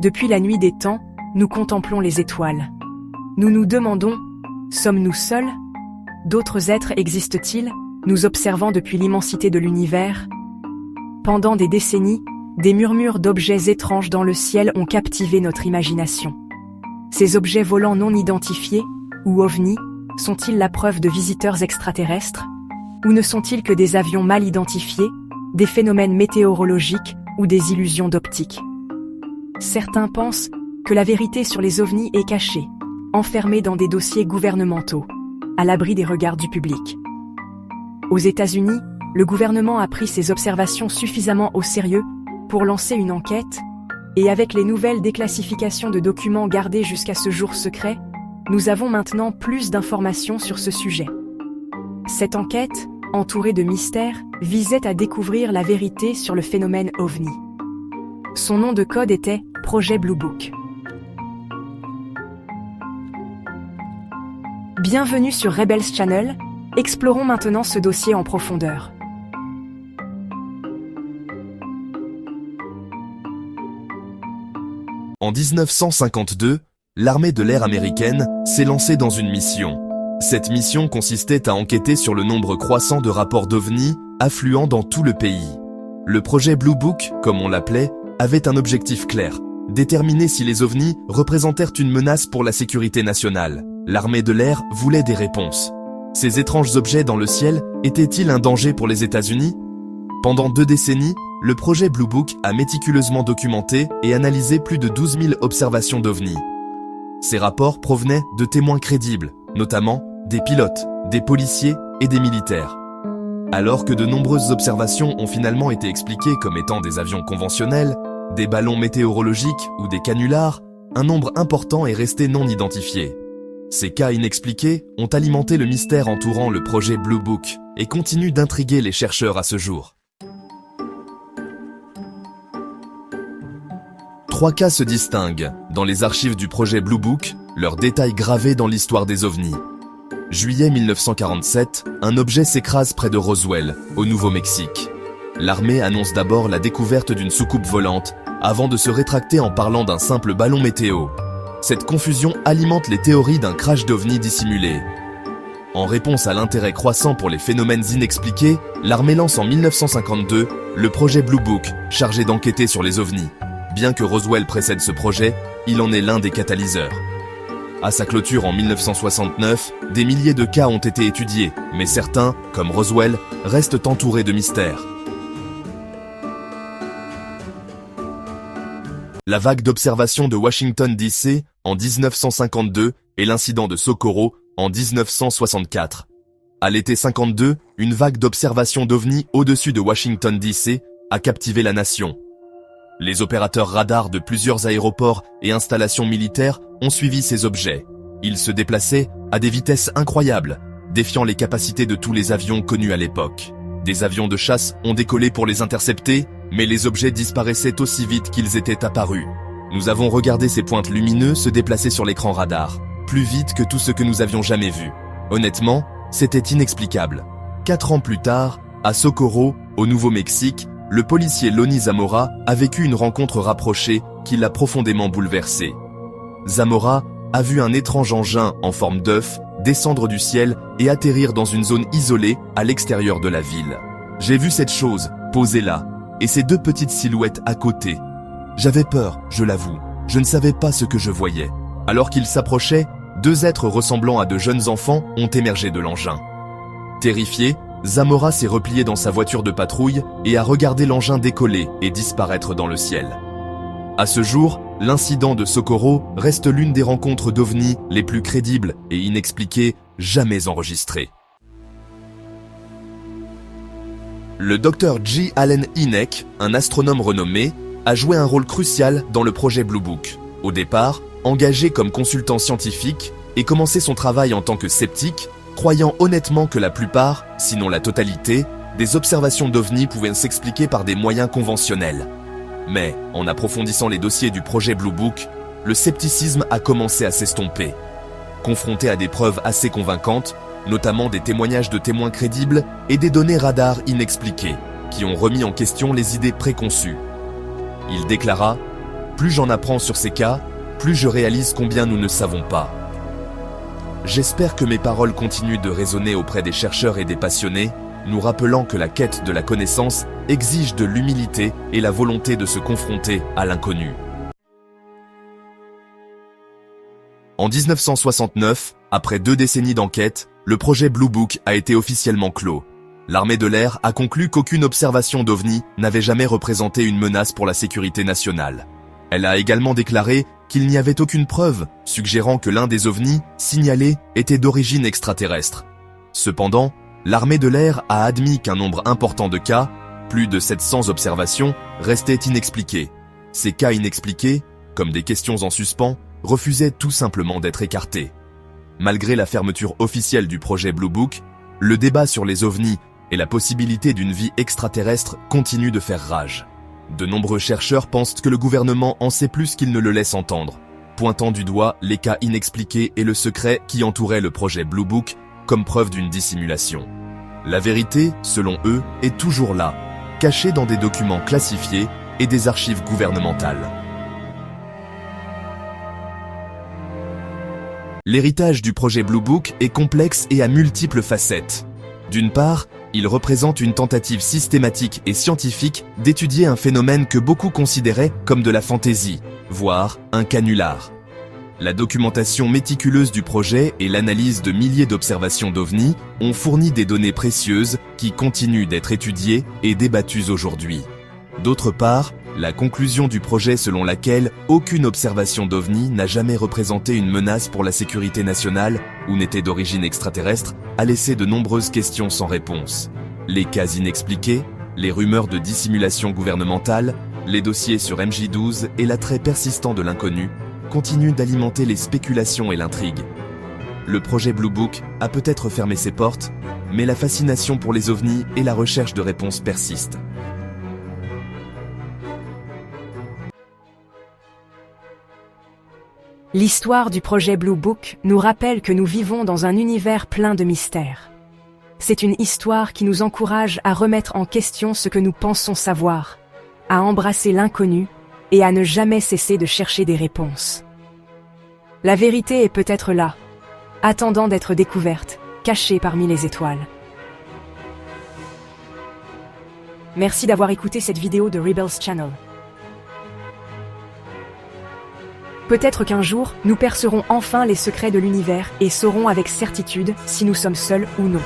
Depuis la nuit des temps, nous contemplons les étoiles. Nous nous demandons, sommes-nous seuls? D'autres êtres existent-ils, nous observant depuis l'immensité de l'univers? Pendant des décennies, des murmures d'objets étranges dans le ciel ont captivé notre imagination. Ces objets volants non identifiés, ou ovnis, sont-ils la preuve de visiteurs extraterrestres? Ou ne sont-ils que des avions mal identifiés, des phénomènes météorologiques ou des illusions d'optique? Certains pensent que la vérité sur les ovnis est cachée, enfermée dans des dossiers gouvernementaux, à l'abri des regards du public. Aux États-Unis, le gouvernement a pris ces observations suffisamment au sérieux pour lancer une enquête, et avec les nouvelles déclassifications de documents gardés jusqu'à ce jour secret, nous avons maintenant plus d'informations sur ce sujet. Cette enquête, entourée de mystères, visait à découvrir la vérité sur le phénomène OVNI. Son nom de code était Projet Blue Book. Bienvenue sur Rebels Channel, explorons maintenant ce dossier en profondeur. En 1952, l'armée de l'air américaine s'est lancée dans une mission. Cette mission consistait à enquêter sur le nombre croissant de rapports d'OVNI affluant dans tout le pays. Le projet Blue Book, comme on l'appelait, avait un objectif clair, déterminer si les OVNI représentèrent une menace pour la sécurité nationale. L'armée de l'air voulait des réponses. Ces étranges objets dans le ciel étaient-ils un danger pour les États-Unis? Pendant 2 décennies, le projet Blue Book a méticuleusement documenté et analysé plus de 12 000 observations d'OVNI. Ces rapports provenaient de témoins crédibles, notamment des pilotes, des policiers et des militaires. Alors que de nombreuses observations ont finalement été expliquées comme étant des avions conventionnels, des ballons météorologiques ou des canulars, un nombre important est resté non identifié. Ces cas inexpliqués ont alimenté le mystère entourant le projet Blue Book et continuent d'intriguer les chercheurs à ce jour. 3 cas se distinguent, dans les archives du projet Blue Book, leurs détails gravés dans l'histoire des ovnis. Juillet 1947, un objet s'écrase près de Roswell, au Nouveau-Mexique. L'armée annonce d'abord la découverte d'une soucoupe volante, avant de se rétracter en parlant d'un simple ballon météo. Cette confusion alimente les théories d'un crash d'ovnis dissimulé. En réponse à l'intérêt croissant pour les phénomènes inexpliqués, l'armée lance en 1952 le projet Blue Book, chargé d'enquêter sur les ovnis. Bien que Roswell précède ce projet, il en est l'un des catalyseurs. À sa clôture en 1969, des milliers de cas ont été étudiés, mais certains, comme Roswell, restent entourés de mystères. La vague d'observation de Washington DC en 1952 et l'incident de Socorro en 1964. À l'été 52, une vague d'observation d'OVNI au-dessus de Washington DC a captivé la nation. Les opérateurs radars de plusieurs aéroports et installations militaires ont suivi ces objets. Ils se déplaçaient à des vitesses incroyables, défiant les capacités de tous les avions connus à l'époque. Des avions de chasse ont décollé pour les intercepter, mais les objets disparaissaient aussi vite qu'ils étaient apparus. Nous avons regardé ces pointes lumineuses se déplacer sur l'écran radar, plus vite que tout ce que nous avions jamais vu. Honnêtement, c'était inexplicable. 4 ans plus tard, à Socorro, au Nouveau-Mexique, le policier Lonnie Zamora a vécu une rencontre rapprochée qui l'a profondément bouleversé. Zamora a vu un étrange engin en forme d'œuf descendre du ciel et atterrir dans une zone isolée à l'extérieur de la ville. J'ai vu cette chose, posée là, et ces 2 petites silhouettes à côté. J'avais peur, je l'avoue. Je ne savais pas ce que je voyais. Alors qu'ils s'approchaient, 2 êtres ressemblant à de jeunes enfants ont émergé de l'engin. Terrifié, Zamora s'est replié dans sa voiture de patrouille et a regardé l'engin décoller et disparaître dans le ciel. À ce jour, l'incident de Socorro reste l'une des rencontres d'OVNI les plus crédibles et inexpliquées jamais enregistrées. Le Dr J. Allen Hynek, un astronome renommé, a joué un rôle crucial dans le projet Blue Book. Au départ, engagé comme consultant scientifique et commencé son travail en tant que sceptique, croyant honnêtement que la plupart, sinon la totalité, des observations d'OVNI pouvaient s'expliquer par des moyens conventionnels. Mais, en approfondissant les dossiers du projet Blue Book, le scepticisme a commencé à s'estomper. Confronté à des preuves assez convaincantes, notamment des témoignages de témoins crédibles et des données radars inexpliquées, qui ont remis en question les idées préconçues. Il déclara Plus j'en apprends sur ces cas, plus je réalise combien nous ne savons pas. J'espère que mes paroles continuent de résonner auprès des chercheurs et des passionnés, nous rappelant que la quête de la connaissance exige de l'humilité et la volonté de se confronter à l'inconnu. En 1969, après 2 décennies d'enquête, le projet Blue Book a été officiellement clos. L'armée de l'air a conclu qu'aucune observation d'OVNI n'avait jamais représenté une menace pour la sécurité nationale. Elle a également déclaré qu'il n'y avait aucune preuve, suggérant que l'un des ovnis signalés était d'origine extraterrestre. Cependant, l'armée de l'air a admis qu'un nombre important de cas, plus de 700 observations, restaient inexpliqués. Ces cas inexpliqués, comme des questions en suspens, refusaient tout simplement d'être écartés. Malgré la fermeture officielle du projet Blue Book, le débat sur les ovnis et la possibilité d'une vie extraterrestre continue de faire rage. De nombreux chercheurs pensent que le gouvernement en sait plus qu'il ne le laisse entendre, pointant du doigt les cas inexpliqués et le secret qui entourait le projet Blue Book comme preuve d'une dissimulation. La vérité, selon eux, est toujours là, cachée dans des documents classifiés et des archives gouvernementales. L'héritage du projet Blue Book est complexe et à multiples facettes. D'une part, il représente une tentative systématique et scientifique d'étudier un phénomène que beaucoup considéraient comme de la fantaisie, voire un canular. La documentation méticuleuse du projet et l'analyse de milliers d'observations d'OVNI ont fourni des données précieuses qui continuent d'être étudiées et débattues aujourd'hui. D'autre part, la conclusion du projet selon laquelle aucune observation d'OVNI n'a jamais représenté une menace pour la sécurité nationale ou n'était d'origine extraterrestre a laissé de nombreuses questions sans réponse. Les cas inexpliqués, les rumeurs de dissimulation gouvernementale, les dossiers sur MJ12 et l'attrait persistant de l'inconnu continuent d'alimenter les spéculations et l'intrigue. Le projet Blue Book a peut-être fermé ses portes, mais la fascination pour les ovnis et la recherche de réponses persistent. L'histoire du projet Blue Book nous rappelle que nous vivons dans un univers plein de mystères. C'est une histoire qui nous encourage à remettre en question ce que nous pensons savoir, à embrasser l'inconnu et à ne jamais cesser de chercher des réponses. La vérité est peut-être là, attendant d'être découverte, cachée parmi les étoiles. Merci d'avoir écouté cette vidéo de Rebels Channel. Peut-être qu'un jour, nous percerons enfin les secrets de l'univers et saurons avec certitude si nous sommes seuls ou non.